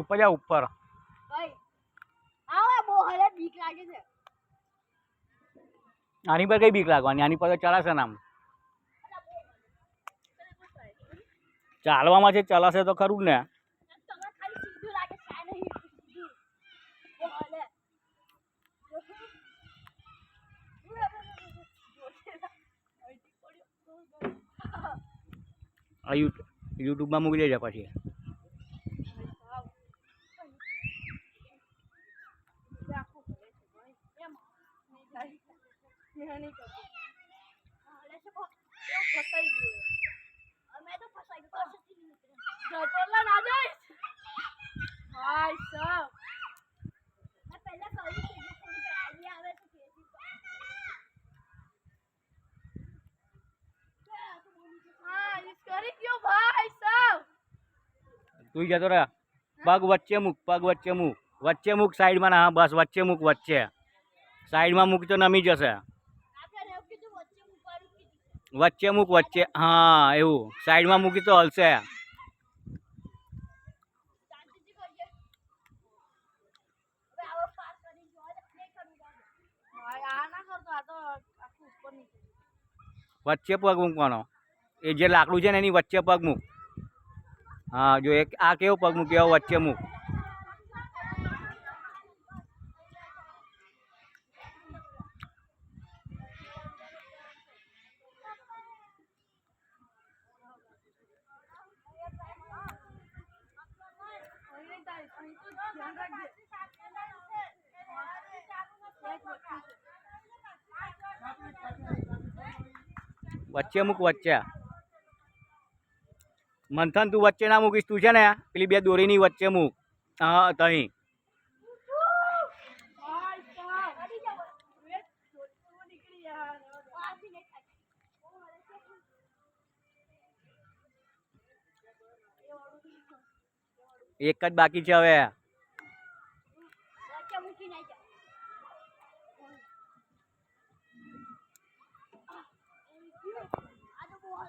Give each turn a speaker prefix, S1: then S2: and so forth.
S1: ઉપર જા ઉપર. આની પર કઈ બીક લાગવાની? આની પર તો ચલાશે નામ. ચાલવામાં છે ચલાશે તો ખરું ને. યુટ્યુબમાં મૂકી દેજે પછી. તું જતો રહે. પગ વચ્ચે મૂક, પગ વચ્ચે મૂક, વચ્ચે મૂક સાઈડમાં. હા બસ વચ્ચે મૂક, વચ્ચે. સાઈડમાં મૂક તો નમી જશે. વચ્ચે મૂક, વચ્ચે. હા એવું સાઈડમાં મૂકી તો હલશે. વચ્ચે પગ મૂકવાનો. એ જે લાકડું છે ને એની વચ્ચે પગ મૂક. હા જો એક આ કેવો પગ મૂક્યો, વચ્ચે મૂક. વચ્ચે મૂક, વચ્ચે. મંથન તું વચ્ચે ના મૂકીશ. તું છે ને પેલી બે દોરીની વચ્ચે મૂક. હા તહીં. એક જ બાકી છે હવે.